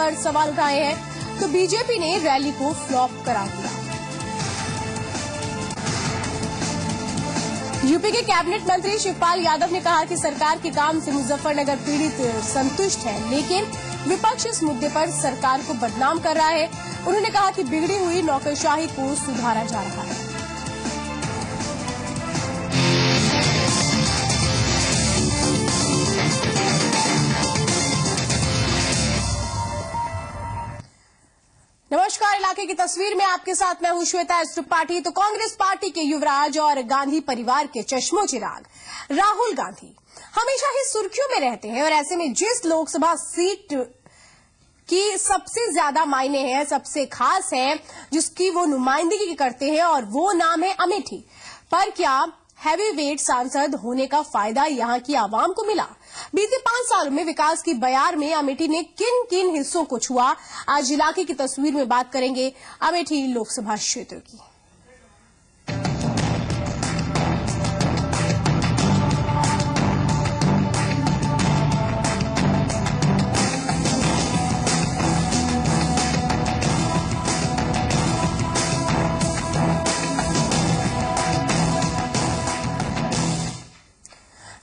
पर सवाल उठाए हैं तो बीजेपी ने रैली को फ्लॉप करार दिया। यूपी के कैबिनेट मंत्री शिवपाल यादव ने कहा कि सरकार के काम से मुजफ्फरनगर पीड़ित संतुष्ट है, लेकिन विपक्ष इस मुद्दे पर सरकार को बदनाम कर रहा है। उन्होंने कहा कि बिगड़ी हुई नौकरशाही को सुधारा जा रहा है। नमस्कार, इलाके की तस्वीर में आपके साथ मैं हूं श्वेता त्रिपाठी। तो कांग्रेस पार्टी के युवराज और गांधी परिवार के चश्मो चिराग राहुल गांधी हमेशा ही सुर्खियों में रहते हैं और ऐसे में जिस लोकसभा सीट की सबसे ज्यादा मायने हैं, सबसे खास है, जिसकी वो नुमाइंदगी करते हैं और वो नाम है अमेठी। पर क्या हैवीवेट सांसद होने का फायदा यहां की आवाम को मिला? बीते 5 सालों में विकास की बयार में अमेठी ने किन किन हिस्सों को छुआ, आज इलाके की तस्वीर में बात करेंगे अमेठी लोकसभा क्षेत्र की।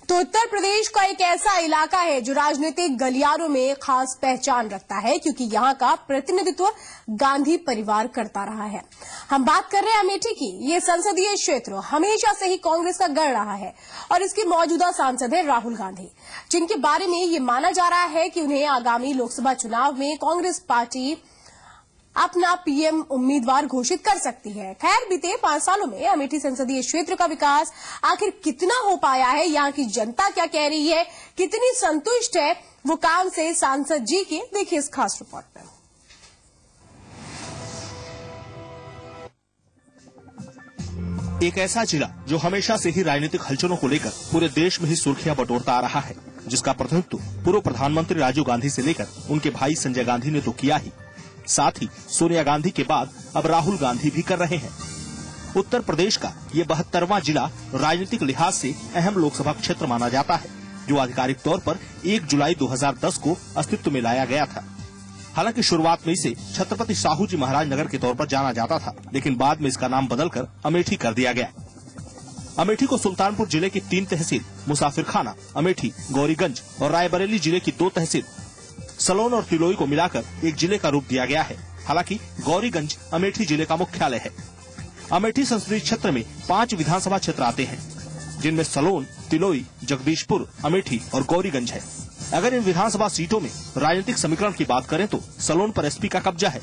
तो उत्तर प्रदेश का एक ऐसा इलाका है जो राजनीतिक गलियारों में खास पहचान रखता है, क्योंकि यहां का प्रतिनिधित्व गांधी परिवार करता रहा है। हम बात कर रहे हैं अमेठी की। ये संसदीय क्षेत्र हमेशा से ही कांग्रेस का गढ़ रहा है और इसके मौजूदा सांसद है राहुल गांधी, जिनके बारे में ये माना जा रहा है कि उन्हें आगामी लोकसभा चुनाव में कांग्रेस पार्टी अपना पीएम उम्मीदवार घोषित कर सकती है। खैर, बीते 5 सालों में अमेठी संसदीय क्षेत्र का विकास आखिर कितना हो पाया है, यहाँ की जनता क्या कह रही है, कितनी संतुष्ट है वो काम से सांसद जी के, देखिए इस खास रिपोर्ट में। एक ऐसा जिला जो हमेशा से ही राजनीतिक हलचलों को लेकर पूरे देश में ही सुर्खियां बटोरता आ रहा है, जिसका प्रतिनिधित्व पूर्व प्रधानमंत्री राजीव गांधी से लेकर उनके भाई संजय गांधी ने तो किया ही, साथ ही सोनिया गांधी के बाद अब राहुल गांधी भी कर रहे हैं। उत्तर प्रदेश का ये 72वां जिला राजनीतिक लिहाज से अहम लोकसभा क्षेत्र माना जाता है, जो आधिकारिक तौर पर 1 जुलाई 2010 को अस्तित्व में लाया गया था। हालांकि शुरुआत में इसे छत्रपति साहू जी महाराज नगर के तौर पर जाना जाता था, लेकिन बाद में इसका नाम बदलकर अमेठी कर दिया गया। अमेठी को सुल्तानपुर जिले की 3 तहसील मुसाफिरखाना, अमेठी, गौरीगंज और रायबरेली जिले की 2 तहसील सलोन और तिलोई को मिलाकर एक जिले का रूप दिया गया है। हालांकि गौरीगंज अमेठी जिले का मुख्यालय है। अमेठी संसदीय क्षेत्र में 5 विधानसभा क्षेत्र आते हैं, जिनमें सलोन, तिलोई, जगदीशपुर, अमेठी और गौरीगंज है। अगर इन विधानसभा सीटों में राजनीतिक समीकरण की बात करें तो सलोन पर एसपी का कब्जा है,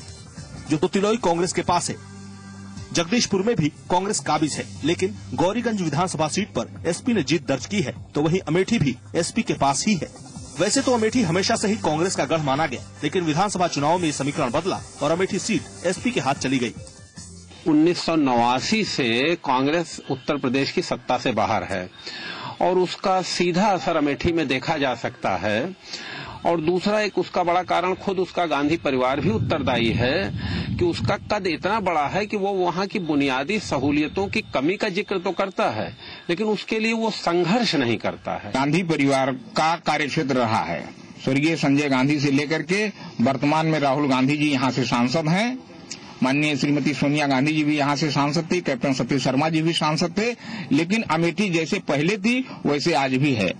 जो तो तिलोई कांग्रेस के पास है। जगदीशपुर में भी कांग्रेस काबिज है, लेकिन गौरीगंज विधानसभा सीट पर एसपी ने जीत दर्ज की है, तो वहीं अमेठी भी एसपी के पास ही है। वैसे तो अमेठी हमेशा से ही कांग्रेस का गढ़ माना गया, लेकिन विधानसभा चुनाव में ये समीकरण बदला और अमेठी सीट एसपी के हाथ चली गई। 1989 से कांग्रेस उत्तर प्रदेश की सत्ता से बाहर है और उसका सीधा असर अमेठी में देखा जा सकता है। और दूसरा एक उसका बड़ा कारण खुद उसका गांधी परिवार भी उत्तरदायी है कि उसका कद इतना बड़ा है कि वो वहाँ की बुनियादी सहूलियतों की कमी का जिक्र तो करता है, लेकिन उसके लिए वो संघर्ष नहीं करता है। गांधी परिवार का कार्यक्षेत्र रहा है। स्वर्गीय संजय गांधी से लेकर के वर्तमान में राहुल गांधी जी यहाँ से सांसद हैं। माननीय श्रीमती सोनिया गांधी जी भी यहाँ से सांसद थी, कैप्टन सतीश शर्मा जी भी सांसद थे, लेकिन अमेठी जैसे पहले थी वैसे आज भी है।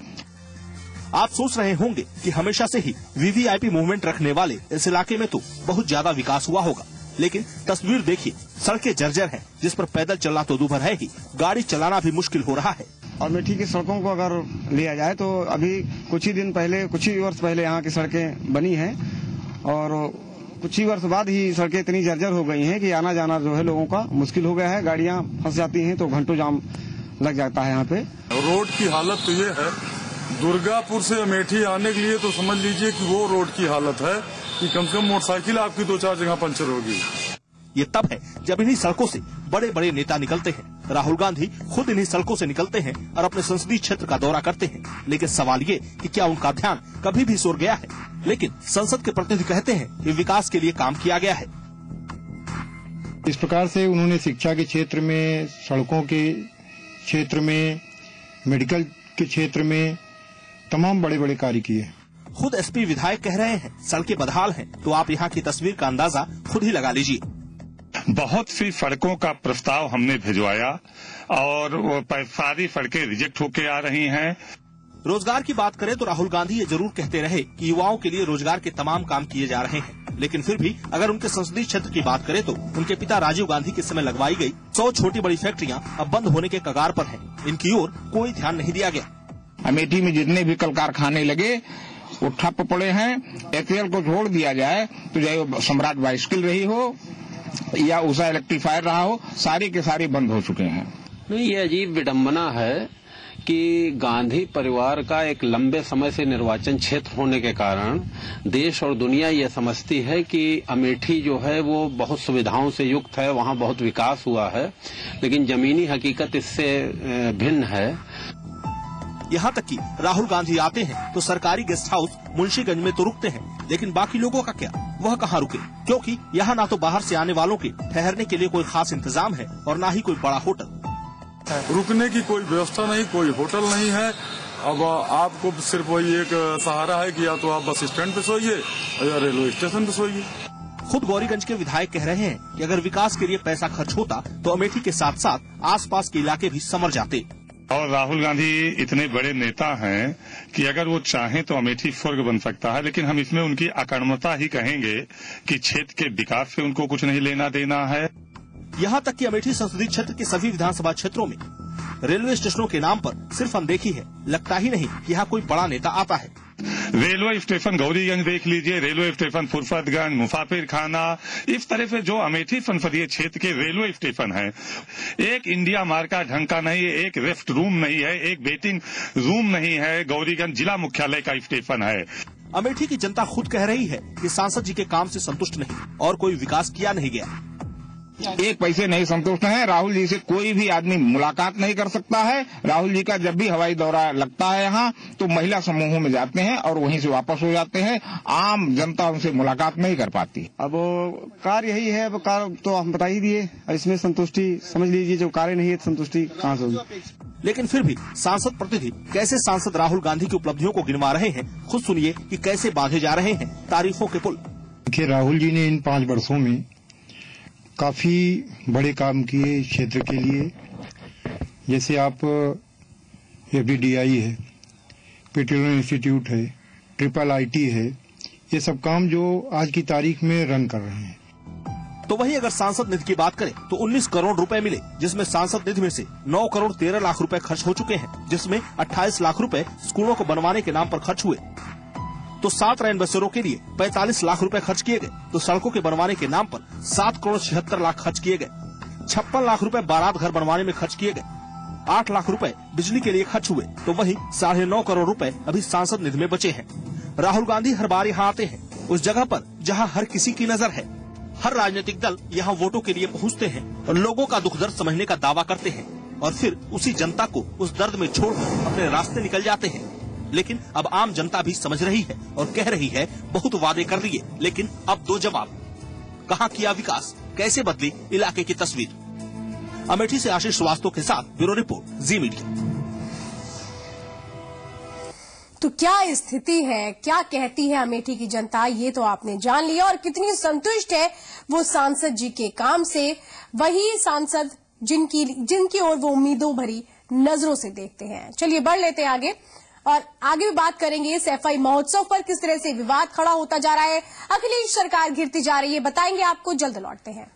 आप सोच रहे होंगे कि हमेशा से ही वीवीआईपी मूवमेंट रखने वाले इस इलाके में तो बहुत ज्यादा विकास हुआ होगा, लेकिन तस्वीर देखिए, सड़कें जर्जर हैं, जिस पर पैदल चलना तो दूभर है ही, गाड़ी चलाना भी मुश्किल हो रहा है। अमेठी की सड़कों को अगर लिया जाए तो अभी कुछ ही वर्ष पहले यहाँ की सड़कें बनी हैं और कुछ ही वर्ष बाद ही सड़कें इतनी जर्जर हो गई हैं कि आना जाना जो है लोगों का मुश्किल हो गया है। गाड़ियाँ फंस जाती हैं तो घंटों जाम लग जाता है यहाँ पे। रोड की हालत तो ये है, दुर्गापुर से अमेठी आने के लिए तो समझ लीजिए कि वो रोड की हालत है कि कम से कम मोटरसाइकिल आपकी 2-4 जगह पंचर होगी। ये तब है जब इन्हीं सड़कों से बड़े बड़े नेता निकलते हैं। राहुल गांधी खुद इन्हीं सड़कों से निकलते हैं और अपने संसदीय क्षेत्र का दौरा करते हैं, लेकिन सवाल ये कि क्या उनका ध्यान कभी भी सोर गया है? लेकिन संसद के प्रतिनिधि कहते हैं कि विकास के लिए काम किया गया है। इस प्रकार से उन्होंने शिक्षा के क्षेत्र में, सड़कों के क्षेत्र में, मेडिकल के क्षेत्र में तमाम बड़े बड़े कार्य किए। खुद एसपी विधायक कह रहे हैं सड़कें बदहाल हैं, तो आप यहाँ की तस्वीर का अंदाजा खुद ही लगा लीजिए। बहुत सी सड़कों का प्रस्ताव हमने भिजवाया और वो सारी सड़कें रिजेक्ट होके आ रही हैं। रोजगार की बात करें तो राहुल गांधी ये जरूर कहते रहे कि युवाओं के लिए रोजगार के तमाम काम किए जा रहे हैं, लेकिन फिर भी अगर उनके संसदीय क्षेत्र की बात करें तो उनके पिता राजीव गांधी के समय लगवाई गई 100 छोटी बड़ी फैक्ट्रियां अब बंद होने के कगार पर हैं। इनकी ओर कोई ध्यान नहीं दिया गया। अमेठी में जितने भी कल कारखाने लगे वो ठप पड़े हैं। एचएएल को छोड़ दिया जाए तो चाहे सम्राट बाइस्किल रही हो या उषा इलेक्ट्रीफायर रहा हो, सारी के सारे बंद हो चुके हैं। नहीं, ये अजीब विडंबना है कि गांधी परिवार का एक लंबे समय से निर्वाचन क्षेत्र होने के कारण देश और दुनिया ये समझती है कि अमेठी जो है वो बहुत सुविधाओं से युक्त है, वहाँ बहुत विकास हुआ है, लेकिन जमीनी हकीकत इससे भिन्न है। यहाँ तक कि राहुल गांधी आते हैं तो सरकारी गेस्ट हाउस मुंशीगंज में तो रुकते हैं, लेकिन बाकी लोगों का क्या, वह कहाँ रुके? क्योंकि यहाँ ना तो बाहर से आने वालों के ठहरने के लिए कोई खास इंतजाम है और ना ही कोई बड़ा होटल। रुकने की कोई व्यवस्था नहीं, कोई होटल नहीं है। अब आपको सिर्फ वही एक सहारा है कि या तो आप बस स्टैंड पे सोइए या रेलवे स्टेशन पे सोइए। खुद गौरीगंज के विधायक कह रहे हैं कि अगर विकास के लिए पैसा खर्च होता तो अमेठी के साथ साथ आसपास के इलाके भी संवर जाते। और राहुल गांधी इतने बड़े नेता हैं कि अगर वो चाहें तो अमेठी स्वर्ग बन सकता है, लेकिन हम इसमें उनकी अकर्मता ही कहेंगे कि क्षेत्र के विकास से उनको कुछ नहीं लेना देना है। यहाँ तक कि अमेठी संसदीय क्षेत्र के सभी विधानसभा क्षेत्रों में रेलवे स्टेशनों के नाम पर सिर्फ अनदेखी है। लगता ही नहीं कि यहाँ कोई बड़ा नेता आता है। रेलवे स्टेशन गौरीगंज देख लीजिए, रेलवे स्टेशन फुरसतगंज, मुसाफिर खाना, इस तरह से जो अमेठी संसदीय क्षेत्र के रेलवे स्टेशन हैं, एक इंडिया मार्क का ढंग का नहीं है, एक रेस्ट रूम नहीं है, एक वेटिंग रूम नहीं है। गौरीगंज जिला मुख्यालय का स्टेशन है। अमेठी की जनता खुद कह रही है कि सांसद जी के काम से संतुष्ट नहीं और कोई विकास किया नहीं गया। एक पैसे नहीं संतुष्ट हैं। राहुल जी से कोई भी आदमी मुलाकात नहीं कर सकता है। राहुल जी का जब भी हवाई दौरा लगता है यहाँ तो महिला समूहों में जाते हैं और वहीं से वापस हो जाते हैं। आम जनता उनसे मुलाकात नहीं कर पाती। अब कार्य यही है, अब कार्य तो हम बता ही दिए, इसमें संतुष्टि समझ लीजिए, जो कार्य नहीं है संतुष्टि कहाँ से होगी। लेकिन फिर भी सांसद प्रतिनिधि कैसे सांसद राहुल गांधी की उपलब्धियों को गिनवा रहे हैं, खुद सुनिए कि कैसे बांधे जा रहे हैं तारीफों के पुल। देखिए, राहुल जी ने इन 5 वर्षों में काफी बड़े काम किए क्षेत्र के लिए। जैसे आप FDDI है, पेट्रोलियम इंस्टीट्यूट है, IIIT है, ये सब काम जो आज की तारीख में रन कर रहे हैं। तो वहीं अगर सांसद निधि की बात करें तो 19 करोड़ रुपए मिले, जिसमें सांसद निधि में से 9 करोड़ 13 लाख रुपए खर्च हो चुके हैं, जिसमें 28 लाख रुपए स्कूलों को बनवाने के नाम पर खर्च हुए। तो 7 रैन बसेरों के लिए 45 लाख रुपए खर्च किए गए। तो सड़कों के बनवाने के नाम पर 7 करोड़ 76 लाख खर्च किए गए। 56 लाख रुपए बारात घर बनवाने में खर्च किए गए। 8 लाख रुपए बिजली के लिए खर्च हुए। तो वहीं 9.5 करोड़ रुपए अभी सांसद निधि में बचे हैं। राहुल गांधी हर बार यहाँ आते हैं, उस जगह पर जहाँ हर किसी की नजर है। हर राजनीतिक दल यहाँ वोटों के लिए पहुँचते हैं और लोगों का दुख दर्द समझने का दावा करते हैं और फिर उसी जनता को उस दर्द में छोड़कर अपने रास्ते निकल जाते हैं। लेकिन अब आम जनता भी समझ रही है और कह रही है बहुत वादे कर लिए, लेकिन अब 2 जवाब। कहाँ किया विकास, कैसे बदली इलाके की तस्वीर। अमेठी से आशीष श्रीवास्तव के साथ ब्यूरो रिपोर्ट, जी मीडिया। तो क्या स्थिति है, क्या कहती है अमेठी की जनता, ये तो आपने जान लिया। और कितनी संतुष्ट है वो सांसद जी के काम से, वही सांसद जिनकी ओर वो उम्मीदों भरी नजरों से देखते हैं। चलिए बढ़ लेते हैं आगे और आगे भी बात करेंगे इस सफाई महोत्सव पर किस तरह से विवाद खड़ा होता जा रहा है, अखिलेश सरकार घिरती जा रही है, बताएंगे आपको। जल्द लौटते हैं।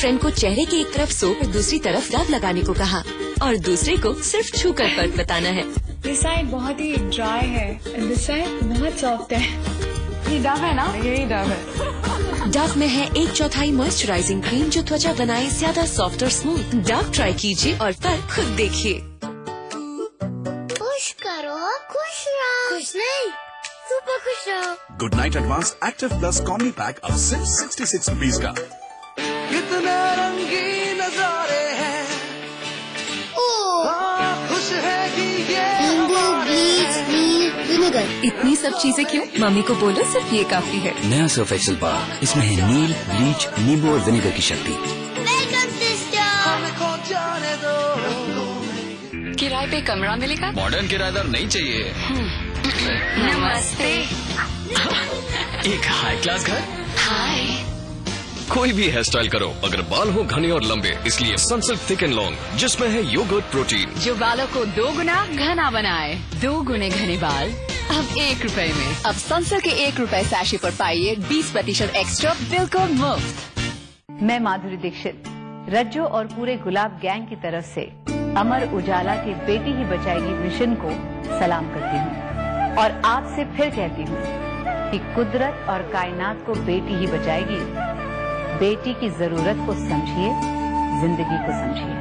फ्रेंड को चेहरे की एक तरफ सोप और दूसरी तरफ डव लगाने को कहा और दूसरे को सिर्फ छूकर फर्क बताना है। दिस साइड बहुत ही ड्राई है, दिस साइड बहुत सॉफ्ट है। ये डव है ना? यही डव है। डव में है 1/4 मॉइस्चराइजिंग क्रीम जो त्वचा बनाए ज्यादा सॉफ्ट और स्मूथ। डव ट्राई कीजिए और फर्क खुद देखिए। खुश करो, खुश रहो। खुश नहीं, सुपर खुश रहो। Good night advance active plus combi pack अब सिर्फ 66 रुपीज का। कितने रंगीन नजारे हैं, खुश है कि ये इतनी सब चीजें क्यों? मम्मी को बोलो सिर्फ ये काफी है। नया सर्फ एक्सेल बार, इसमें है नील, ब्लीच, नींबू और विनेगर की शक्ति। Welcome sister. हमें खो जाने दो। किराए पे कमरा मिलेगा? मॉडर्न किराएदार नहीं चाहिए। नमस्ते। एक हाई क्लास घर। हाय। कोई भी हेयर स्टाइल करो, अगर बाल हो घने और लंबे, इसलिए सनसिल्क थिक एंड लॉन्ग, जिसमें है योगर्ट प्रोटीन जो बालों को 2 गुना घना बनाए। 2 गुने घने बाल अब 1 रुपए में। अब सनसिल्क के 1 रुपए सैशे पर पाइए 20% एक्स्ट्रा बिल्कुल मुफ्त। मैं माधुरी दीक्षित रज्जो और पूरे गुलाब गैंग की तरफ से अमर उजाला के बेटी ही बचाएगी मिशन को सलाम करती हूँ और आपसे फिर कहती हूँ कि कुदरत और कायनात को बेटी ही बचाएगी। बेटी की जरूरत को समझिए, जिंदगी को समझिए।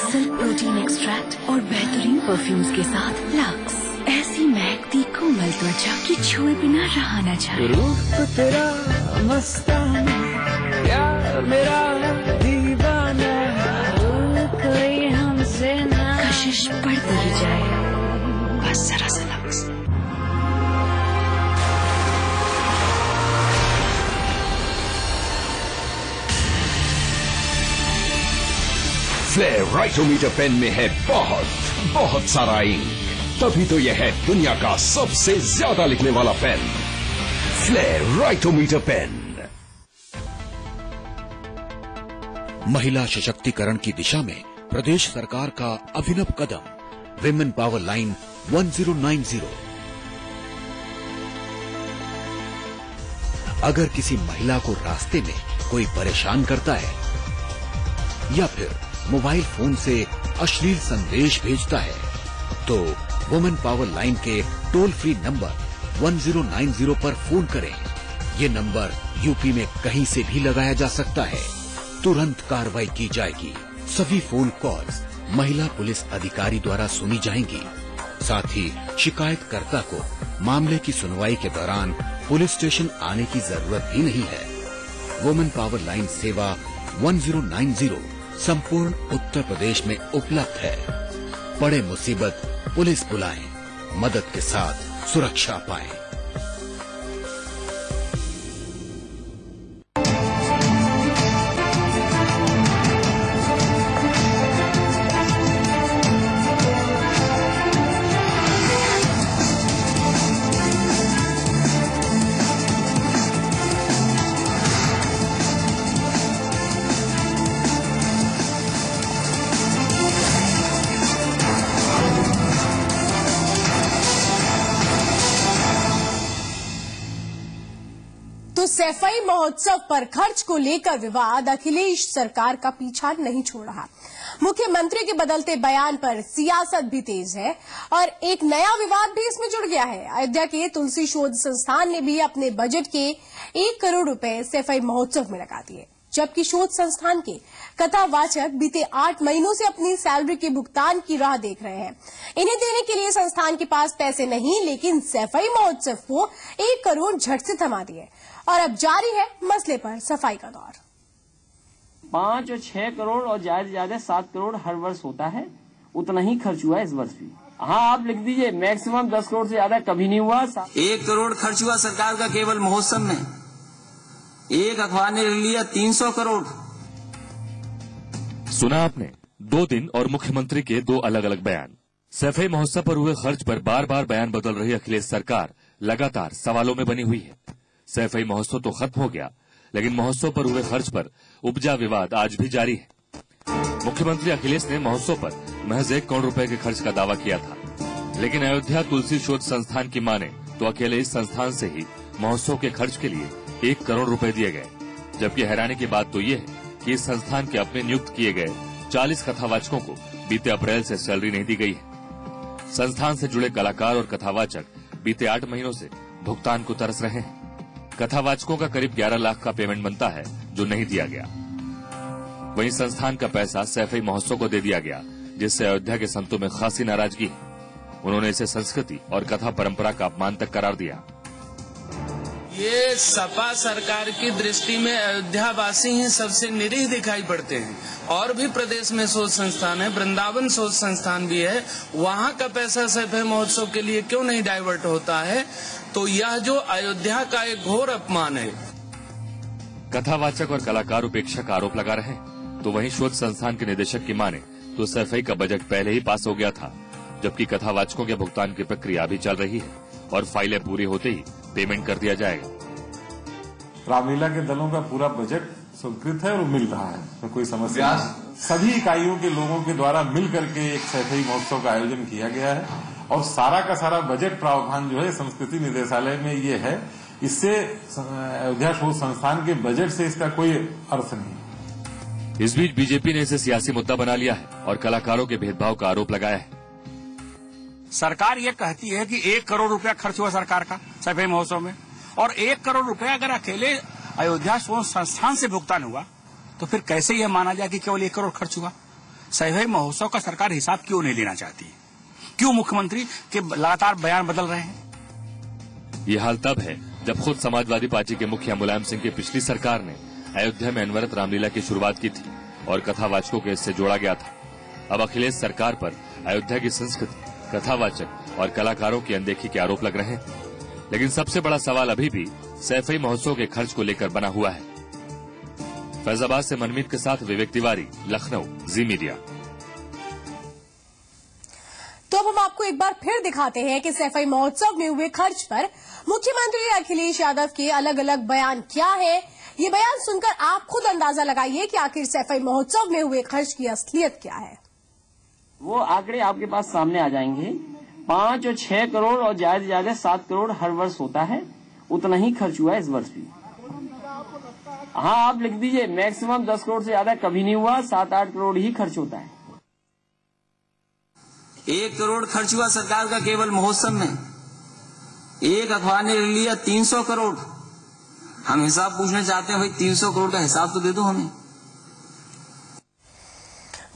सिल्क प्रोटीन एक्सट्रैक्ट और बेहतरीन परफ्यूम्स के साथ लक्स, ऐसी महकती कोमल त्वचा कि छुए बिना रहा न जाए। रूप तेरा मस्ताना, प्यार मेरा दीवाना, कोई हमसे ना कशिश बढ़ती ही जाए। बस जरा सा लक्स। फ्लेयर राइटोमीटर पेन में है बहुत सारा इंक, तभी तो यह है दुनिया का सबसे ज्यादा लिखने वाला पेन, फ्लेयर राइटोमीटर पेन। महिला सशक्तिकरण की दिशा में प्रदेश सरकार का अभिनव कदम, विमेन पावर लाइन 1090। अगर किसी महिला को रास्ते में कोई परेशान करता है या फिर मोबाइल फोन से अश्लील संदेश भेजता है, तो वुमेन पावर लाइन के टोल फ्री नंबर 1090 पर फोन करें। ये नंबर यूपी में कहीं से भी लगाया जा सकता है, तुरंत कार्रवाई की जाएगी। सभी फोन कॉल्स महिला पुलिस अधिकारी द्वारा सुनी जाएंगी। साथ ही शिकायतकर्ता को मामले की सुनवाई के दौरान पुलिस स्टेशन आने की जरूरत भी नहीं है। वुमेन पावर लाइन सेवा 1090 संपूर्ण उत्तर प्रदेश में उपलब्ध है। पड़े मुसीबत पुलिस बुलाएं, मदद के साथ सुरक्षा पाएं। सैफई महोत्सव पर खर्च को लेकर विवाद अखिलेश सरकार का पीछा नहीं छोड़ रहा। मुख्यमंत्री के बदलते बयान पर सियासत भी तेज है और एक नया विवाद भी इसमें जुड़ गया है। अयोध्या के तुलसी शोध संस्थान ने भी अपने बजट के 1 करोड़ रुपए सैफई महोत्सव में लगा दिए, जबकि शोध संस्थान के कथावाचक बीते 8 महीनों से अपनी सैलरी के भुगतान की राह देख रहे हैं। इन्हें देने के लिए संस्थान के पास पैसे नहीं, लेकिन सैफई महोत्सव को 1 करोड़ झट से थमा दिए और अब जारी है मसले पर सफाई का दौर। 5 और 6 करोड़ और ज्यादा से ज्यादा 7 करोड़ हर वर्ष होता है, उतना ही खर्च हुआ है इस वर्ष भी। हाँ, आप लिख दीजिए मैक्सिमम 10 करोड़ से ज्यादा कभी नहीं हुआ। 1 करोड़ खर्च हुआ सरकार का केवल महोत्सव में। एक अखबार ने लिया 300 करोड़। सुना आपने 2 दिन और मुख्यमंत्री के 2 अलग अलग बयान। सैफई महोत्सव पर हुए खर्च पर बार बार बयान बदल रही अखिलेश सरकार लगातार सवालों में बनी हुई है। सैफई महोत्सव तो खत्म हो गया, लेकिन महोत्सव पर हुए खर्च पर उपजा विवाद आज भी जारी है। मुख्यमंत्री अखिलेश ने महोत्सव पर महज 1 करोड़ रुपए के खर्च का दावा किया था, लेकिन अयोध्या तुलसी शोध संस्थान की माने तो अकेले इस संस्थान से ही महोत्सव के खर्च के लिए 1 करोड़ रुपए दिए गए। जबकि हैरानी की बात तो ये है कि इस संस्थान के अपने नियुक्त किए गए 40 कथावाचकों को बीते अप्रैल से सैलरी नहीं दी गई है। संस्थान से जुड़े कलाकार और कथावाचक बीते 8 महीनों से भुगतान को तरस रहे हैं। कथावाचकों का करीब 11 लाख का पेमेंट बनता है जो नहीं दिया गया। वहीं संस्थान का पैसा सैफई महोत्सव को दे दिया गया, जिससे अयोध्या के संतों में खासी नाराजगी है। उन्होंने इसे संस्कृति और कथा परंपरा का अपमान तक करार दिया। ये सपा सरकार की दृष्टि में अयोध्या वासी ही सबसे निरीह दिखाई पड़ते हैं। और भी प्रदेश में शोध संस्थान है, वृंदावन शोध संस्थान भी है, वहाँ का पैसा सैफई महोत्सव के लिए क्यों नहीं डाइवर्ट होता है? तो यह जो अयोध्या का एक घोर अपमान है। कथावाचक और कलाकार उपेक्षा का आरोप लगा रहे हैं, तो वहीं शोध संस्थान के निदेशक की माने तो सैफई का बजट पहले ही पास हो गया था, जबकि कथावाचकों के भुगतान की प्रक्रिया अभी चल रही है और फाइलें पूरी होते ही पेमेंट कर दिया जाएगा। रामलीला के दलों का पूरा बजट स्वीकृत है और मिल रहा है, तो कोई समस्या नहीं। सभी इकाइयों के लोगों के द्वारा मिल करके एक सैफई महोत्सव का आयोजन किया गया है और सारा का सारा बजट प्रावधान जो है संस्कृति निदेशालय में ये है। इससे अयोध्या शोध संस्थान के बजट से इसका कोई अर्थ नहीं। इस बीच बीजेपी ने इसे सियासी मुद्दा बना लिया है और कलाकारों के भेदभाव का आरोप लगाया है। सरकार ये कहती है कि 1 करोड़ रुपया खर्च हुआ सरकार का सैफई महोत्सव में, और 1 करोड़ रुपया अगर अकेले अयोध्या शोध संस्थान से भुगतान हुआ तो फिर कैसे यह माना जाए कि केवल 1 करोड़ खर्च हुआ? सैफई महोत्सव का सरकार हिसाब क्यों नहीं लेना चाहती? क्यों मुख्यमंत्री के लगातार बयान बदल रहे हैं? ये हाल तब है जब खुद समाजवादी पार्टी के मुखिया मुलायम सिंह की पिछली सरकार ने अयोध्या में अनवरत रामलीला की शुरुआत की थी और कथावाचकों को इससे जोड़ा गया था। अब अखिलेश सरकार पर अयोध्या की संस्कृति, कथावाचक और कलाकारों की अनदेखी के आरोप लग रहे हैं। लेकिन सबसे बड़ा सवाल अभी भी सैफई महोत्सव के खर्च को लेकर बना हुआ है। फैजाबाद से मनमीत के साथ विवेक तिवारी, लखनऊ, जी मीडिया। तो अब हम आपको एक बार फिर दिखाते हैं कि सैफई महोत्सव में हुए खर्च पर मुख्यमंत्री अखिलेश यादव के अलग अलग बयान क्या है। ये बयान सुनकर आप खुद अंदाजा लगाइए कि आखिर सैफई महोत्सव में हुए खर्च की असलियत क्या है। वो आंकड़े आपके पास सामने आ जाएंगे। 5 और 6 करोड़ और ज्यादा से ज्यादा 7 करोड़ हर वर्ष होता है, उतना ही खर्च हुआ है इस वर्ष भी। हाँ, आप लिख दीजिए मैक्सिमम 10 करोड़ से ज्यादा कभी नहीं हुआ, 7-8 करोड़ ही खर्च होता है। 1 करोड़ खर्च हुआ सरकार का केवल महोत्सव में। एक अखबार ने लिया 300 करोड़। हम हिसाब पूछना चाहते हैं, भाई 300 करोड़ का हिसाब तो दे दो हमें।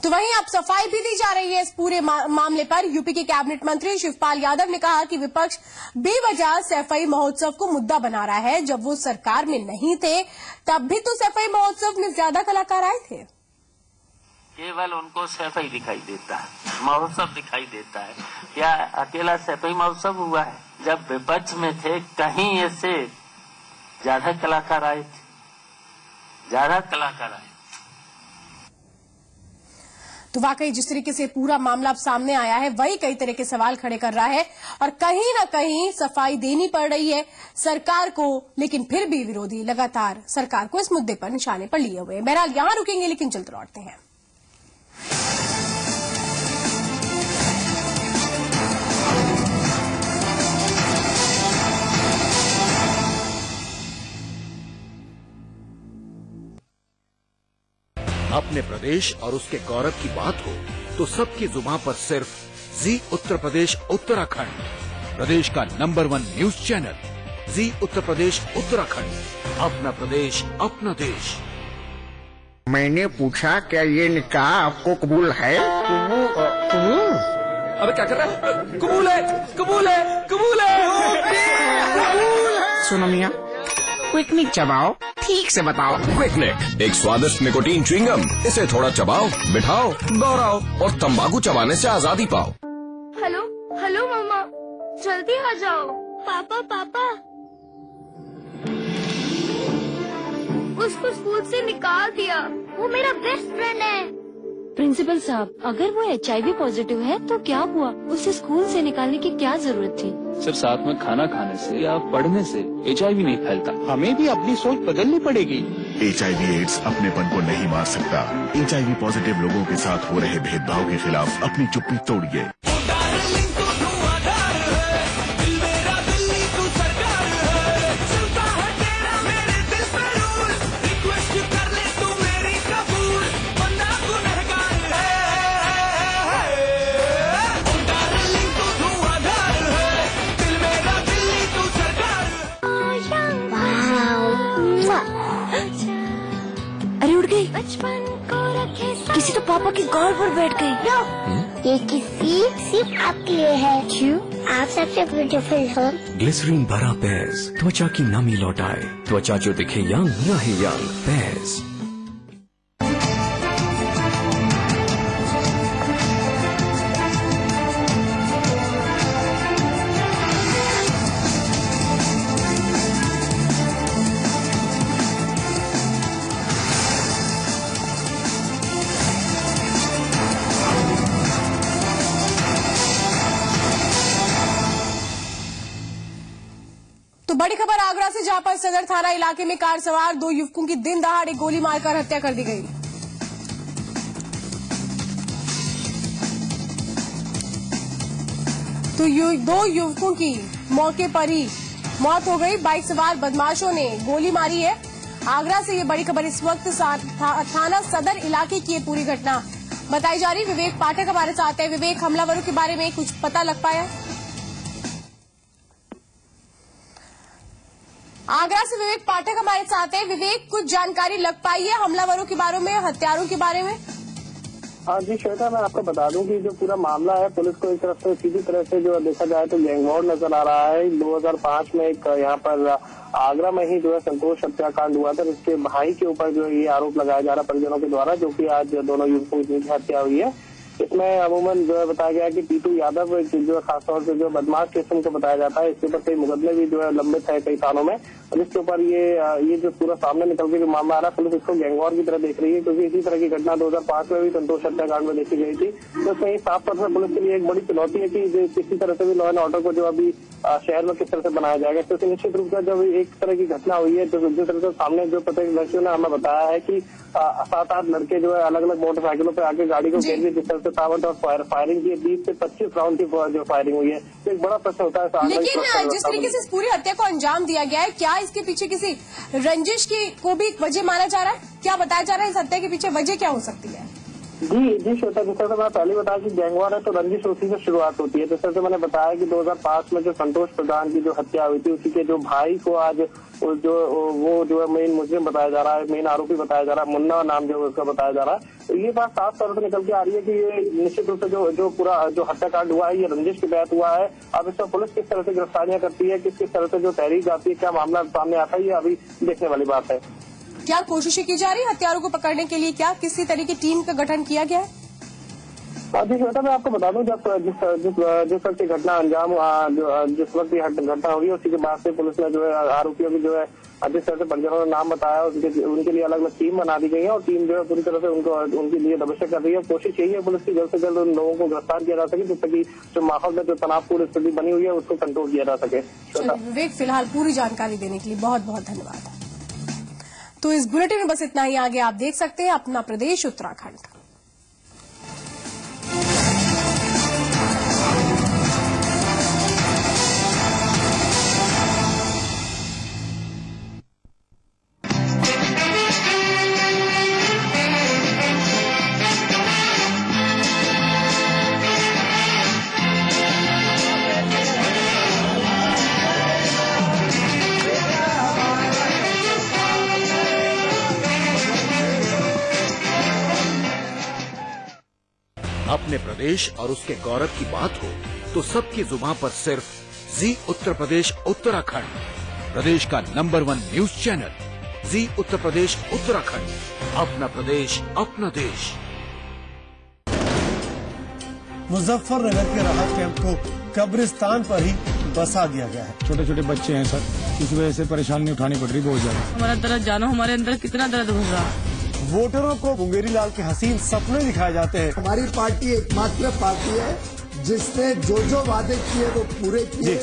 तो वहीं अब सफाई भी दी जा रही है इस पूरे मामले पर। यूपी के कैबिनेट मंत्री शिवपाल यादव ने कहा कि विपक्ष बेवजह सैफई महोत्सव को मुद्दा बना रहा है। जब वो सरकार में नहीं थे तब भी तो सैफई महोत्सव में ज्यादा कलाकार आए थे। केवल उनको सैफई दिखाई देता है, महोत्सव दिखाई देता है। क्या अकेला सैफई महोत्सव हुआ है? जब विपक्ष में थे कहीं ऐसे ज्यादा कलाकार आए थे, ज्यादा कलाकार आए। तो वाकई जिस तरीके से पूरा मामला अब सामने आया है वही कई तरह के सवाल खड़े कर रहा है और कहीं ना कहीं सफाई देनी पड़ रही है सरकार को। लेकिन फिर भी विरोधी लगातार सरकार को इस मुद्दे पर निशाने पर लिए हुए हैं। बहरहाल यहां रुकेंगे लेकिन जल्द लौटते हैं। अपने प्रदेश और उसके गौरव की बात हो तो सबकी जुबान पर सिर्फ जी उत्तर प्रदेश उत्तराखंड, प्रदेश का नंबर 1 न्यूज चैनल। जी उत्तर प्रदेश उत्तराखंड, अपना प्रदेश अपना देश। मैंने पूछा क्या ये निकाह आपको कबूल है? कबूल? अबे क्या कर रहा है? कबूल है, कबूल है, कबूल है। सुनो मियाँ, क्विकनिक चबाओ, ठीक से बताओ। क्विकनिक एक स्वादिष्ट निकोटीन च्युइंगम। इसे थोड़ा चबाओ, बिठाओ, दोहराओ और तंबाकू चबाने से आजादी पाओ। हेलो हेलो मामा, जल्दी आ जाओ। पापा पापा, उसको स्कूल से निकाल दिया, वो मेरा बेस्ट फ्रेंड है। प्रिंसिपल साहब, अगर वो HIV पॉजिटिव है तो क्या हुआ? उसे स्कूल से निकालने की क्या जरूरत थी? सिर्फ साथ में खाना खाने से या पढ़ने से HIV नहीं फैलता। हमें भी अपनी सोच बदलनी पड़ेगी। HIV एड्स अपनेपन को नहीं मार सकता। HIV पॉजिटिव लोगों के साथ हो रहे भेदभाव के खिलाफ अपनी चुप्पी तोड़िए। गई। बचपन को रखे किसी तो पापा की गाल पर बैठ गई। ये किसी सिर्फ आपके लिए है। क्यों? आप सबसे ब्यूटीफुल हो। ग्लिसरीन भरा पेयर्स त्वचा की नमी लौटाए, त्वचा जो दिखे यंग रहे यंग। पेयर्स। तो बड़ी खबर आगरा से, जहां पर सदर थाना इलाके में कार सवार 2 युवकों की दिन दहाड़े गोली मारकर हत्या कर दी गई। तो 2 युवकों की मौके पर ही मौत हो गई। बाइक सवार बदमाशों ने गोली मारी है। आगरा से ये बड़ी खबर इस वक्त थाना सदर इलाके की ये पूरी घटना बताई जा रही। विवेक पाठक हमारे साथ है। विवेक, हमलावरों के बारे में कुछ पता लग पाया? आगरा से विवेक पाठक हमारे साथ है। विवेक, कुछ जानकारी लग पाई है हमलावरों के बारे में, हत्यारों के बारे में? हाँ जी श्वेता, मैं आपको बता दूं कि जो पूरा मामला है, पुलिस को एक तरफ से सीधी तरह से जो देखा जाए तो गैंगवॉर नजर आ रहा है। 2005 में एक यहाँ पर आगरा में ही जो है संतोष हत्याकांड हुआ था, जिसके भाई के ऊपर जो ये आरोप लगाया जा रहा परिजनों के द्वारा, जो कि आज दोनों युवकों की हत्या हुई है। इसमें अमूमन जो है बताया गया कि टीटू यादव जो है खासतौर से जो बदमाश किस्म को बताया जाता है, इसके ऊपर कई मुकदमे भी जो है लंबित है कई सालों में, और जिसके ऊपर ये जो पूरा सामने निकल के जो मामला आ रहा है, पुलिस इसको गैंगवॉर की तरह देख रही है, क्योंकि इसी तरह की घटना 2005 में भी संतोष हत्याकांड में देखी गई थी। तो इसमें साफ तौर पर पुलिस के लिए एक बड़ी चुनौती है कि किसी तरह से भी लॉ एंड ऑर्डर को जो अभी शहर में किस तरह से बनाया जाएगा। तो निश्चित रूप से जब एक तरह की घटना हुई है, तो जिस तरह से सामने जो प्रत्यक्षदर्शियों ने हमें बताया है कि 7-8 लड़के जो है अलग अलग मोटरसाइकिलों पर आके गाड़ी को घेर के जिस तरह से ताबड़ और फायरिंग की, 20 से 25 राउंड की जो फायरिंग हुई है, तो एक बड़ा प्रश्न होता है। लेकिन जिस तरीके से इस पूरी हत्या को अंजाम दिया गया है, क्या इसके पीछे किसी रंजिश की को भी वजह माना जा रहा है? क्या बताया जा रहा है इस हत्या के पीछे वजह क्या हो सकती है? जी श्वेता, जिस तरह से मैं पहले बताया कि गैंगवॉर है तो रंजिश उसी से शुरुआत होती है। जिस तरह से मैंने बताया कि 2005 में जो संतोष प्रधान की जो हत्या हुई थी, उसी के जो भाई को आज वो जो है मेन मुजरिम बताया जा रहा है, मेन आरोपी बताया जा रहा है, मुन्ना नाम जो उसका बताया जा रहा है। तो ये बात साफ तौर पर निकल के आ रही है कि ये निश्चित रूप से जो पूरा जो हत्याकांड हुआ है, ये रंजिश के तहत हुआ है। अब इसमें पुलिस किस तरह से गिरफ्तारियां करती है, किस तरह से जो तहरीक आती है, क्या मामला सामने आता है, ये अभी देखने वाली बात है। क्या कोशिशें की जा रही है हत्यारों को पकड़ने के लिए? क्या किसी तरह की टीम का गठन किया गया है? जी श्वेता, मैं आपको बता दूं, जब जिस वक्त घटना अंजाम जिस वक्त ये घटना हुई, उसी के बाद से पुलिस ने जो है आरोपियों की जो है जिस तरह से परिजनों ने नाम बताया, उनके लिए अलग अलग टीम बना दी गई है, और टीम जो है पूरी तरह से उनके लिए दबिश कर रही है। कोशिश यही है पुलिस की जल्द से जल्द उन लोगों को गिरफ्तार किया जा सके, जिससे कि जो माहौल में जो तनावपूर्ण स्थिति बनी हुई है उसको कंट्रोल किया जा सके। विवेक, फिलहाल पूरी जानकारी देने के लिए बहुत बहुत धन्यवाद। तो इस बुलेटिन में बस इतना ही। आगे आप देख सकते हैं अपना प्रदेश उत्तराखंड। अपने प्रदेश और उसके गौरव की बात हो तो सबकी जुबान पर सिर्फ जी उत्तर प्रदेश उत्तराखंड, प्रदेश का नंबर 1 न्यूज चैनल जी उत्तर प्रदेश उत्तराखंड। अपना प्रदेश अपना देश। मुजफ्फरनगर के राहत कैंप को कब्रिस्तान पर ही बसा दिया गया है। छोटे छोटे बच्चे हैं सर, इस वजह से परेशानी उठानी पड़ रही बहुत ज्यादा। हमारा दर्द जानो, हमारे अंदर कितना दर्द हो रहा है। वोटरों को मुंगेरी लाल के हसीन सपने दिखाए जाते हैं। हमारी पार्टी एकमात्र पार्टी है जिसने जो वादे किए वो पूरे किए।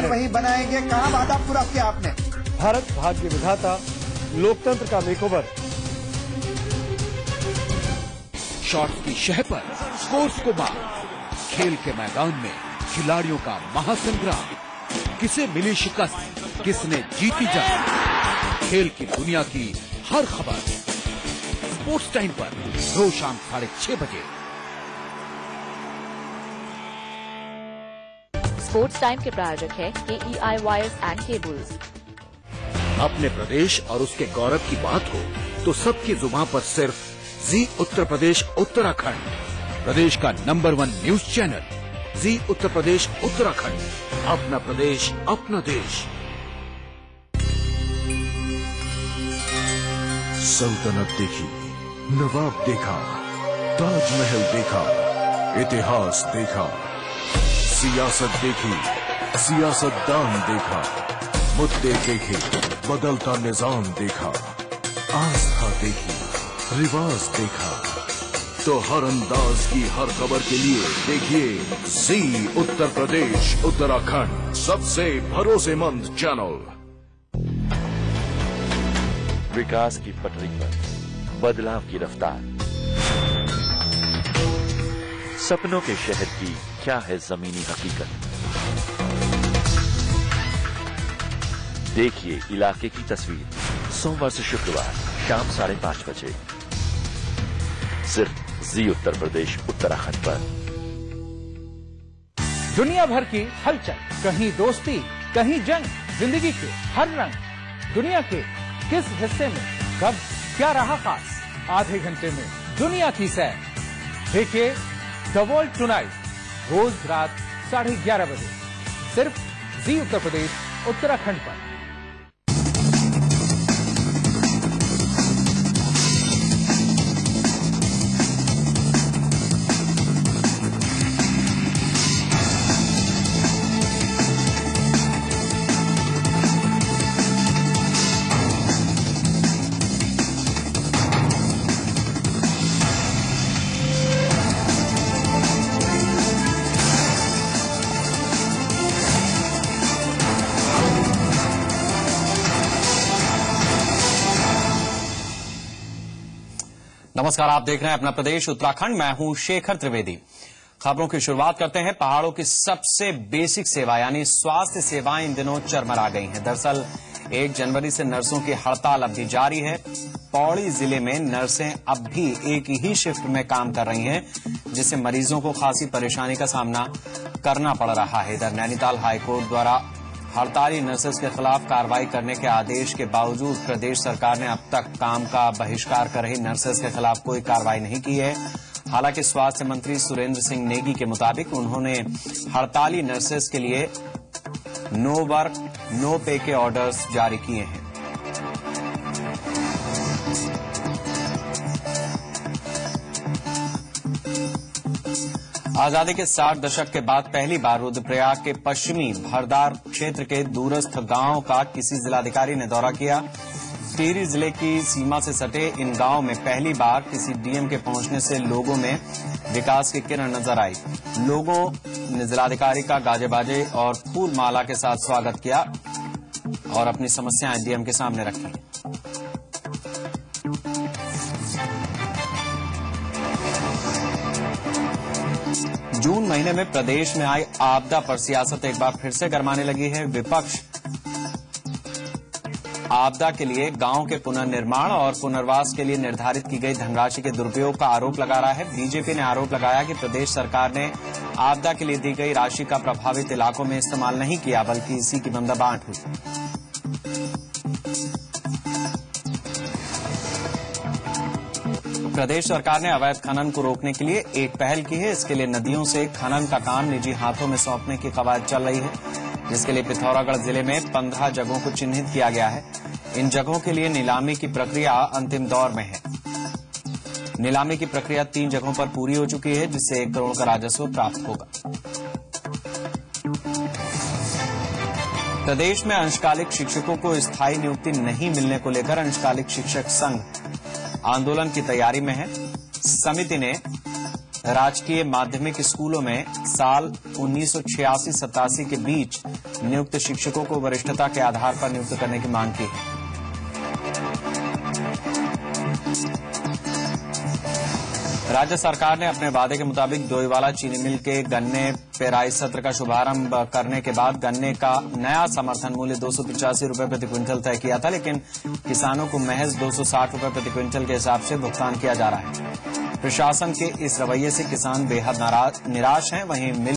वही बनाएंगे, कहाँ वादा पूरा किया आपने? भारत भाग्य विधाता, लोकतंत्र का मेकओवर। शॉट्स की शह पर स्कोर्स को मार, खेल के मैदान में खिलाड़ियों का महासंग्राम। किसे मिली शिकस्त, किसने जीती जंग। खेल की दुनिया की हर खबर स्पोर्ट्स टाइम पर रोज शाम 6:30 बजे। स्पोर्ट्स टाइम के प्रायोजक है KEI वायर्स एंड केबल्स। अपने प्रदेश और उसके गौरव की बात हो तो सबकी जुबान पर सिर्फ जी उत्तर प्रदेश उत्तराखंड, प्रदेश का नंबर 1 न्यूज चैनल। जी उत्तर प्रदेश उत्तराखंड, अपना प्रदेश अपना देश। सल्तनत देखी, नवाब देखा, ताजमहल देखा, इतिहास देखा, सियासत देखी, सियासतदान देखा, मुद्दे देखे, बदलता निजाम देखा, आस्था देखी, रिवाज देखा। तो हर अंदाज की हर खबर के लिए देखिए जी उत्तर प्रदेश उत्तराखंड, सबसे भरोसेमंद चैनल। विकास की पटरी पर बदलाव की रफ्तार, सपनों के शहर की क्या है जमीनी हकीकत। देखिए इलाके की तस्वीर सोमवार से शुक्रवार शाम 5:30 बजे, सिर्फ जी उत्तर प्रदेश उत्तराखंड पर। दुनिया भर की हलचल, कहीं दोस्ती कहीं जंग, जिंदगी के हर रंग, दुनिया के किस हिस्से में कब क्या रहा खास, आधे घंटे में दुनिया की सैर। देखिए द वर्ल्ड टुनाइट, रोज रात 11:30 बजे, सिर्फ जी उत्तर प्रदेश उत्तराखंड पर। नमस्कार, आप देख रहे हैं अपना प्रदेश उत्तराखंड। मैं हूं शेखर त्रिवेदी। खबरों की शुरुआत करते हैं। पहाड़ों की सबसे बेसिक सेवा यानी स्वास्थ्य सेवाएं इन दिनों चरमरा गई हैं। दरअसल 1 जनवरी से नर्सों की हड़ताल अब भी जारी है। पौड़ी जिले में नर्सें अब भी एक ही शिफ्ट में काम कर रही हैं, जिससे मरीजों को खासी परेशानी का सामना करना पड़ रहा है। इधर नैनीताल हाईकोर्ट द्वारा हड़ताली नर्सेस के खिलाफ कार्रवाई करने के आदेश के बावजूद प्रदेश सरकार ने अब तक काम का बहिष्कार कर रही नर्सेस के खिलाफ कोई कार्रवाई नहीं की है। हालांकि स्वास्थ्य मंत्री सुरेंद्र सिंह नेगी के मुताबिक उन्होंने हड़ताली नर्सेस के लिए नो वर्क नो पे के ऑर्डर्स जारी किए हैं। आजादी के 60 दशक के बाद पहली बार रुद्रप्रयाग के पश्चिमी भरदार क्षेत्र के दूरस्थ गांव का किसी जिलाधिकारी ने दौरा किया। टिहरी जिले की सीमा से सटे इन गांव में पहली बार किसी डीएम के पहुंचने से लोगों में विकास की किरण नजर आई। लोगों ने जिलाधिकारी का गाजे बाजे और फूल माला के साथ स्वागत किया और अपनी समस्याएं डीएम के सामने रखी। जून महीने में प्रदेश में आई आपदा पर सियासत एक बार फिर से गरमाने लगी है। विपक्ष आपदा के लिए गांव के पुनर्निर्माण और पुनर्वास के लिए निर्धारित की गई धनराशि के दुरुपयोग का आरोप लगा रहा है। बीजेपी ने आरोप लगाया कि प्रदेश सरकार ने आपदा के लिए दी गई राशि का प्रभावित इलाकों में इस्तेमाल नहीं किया, बल्कि इसी की बंदाबांट हुई। प्रदेश सरकार ने अवैध खनन को रोकने के लिए एक पहल की है। इसके लिए नदियों से खनन का काम निजी हाथों में सौंपने की कवायद चल रही है, जिसके लिए पिथौरागढ़ जिले में 15 जगहों को चिन्हित किया गया है। इन जगहों के लिए नीलामी की प्रक्रिया अंतिम दौर में है। नीलामी की प्रक्रिया 3 जगहों पर पूरी हो चुकी है, जिससे 1 करोड़ का राजस्व प्राप्त होगा। प्रदेश में अंशकालिक शिक्षकों को स्थायी नियुक्ति नहीं मिलने को लेकर अंशकालिक शिक्षक संघ आंदोलन की तैयारी में है। समिति ने राजकीय माध्यमिक स्कूलों में साल 1986-87 के बीच नियुक्त शिक्षकों को वरिष्ठता के आधार पर नियुक्त करने की मांग की है। राज्य सरकार ने अपने वादे के मुताबिक डोईवाला चीनी मिल के गन्ने पेराई सत्र का शुभारंभ करने के बाद गन्ने का नया समर्थन मूल्य 285 रुपए प्रति क्विंटल तय किया था, लेकिन किसानों को महज 260 रुपए प्रति क्विंटल के हिसाब से भुगतान किया जा रहा है। प्रशासन के इस रवैये से किसान बेहद निराश हैं। वहीं मिल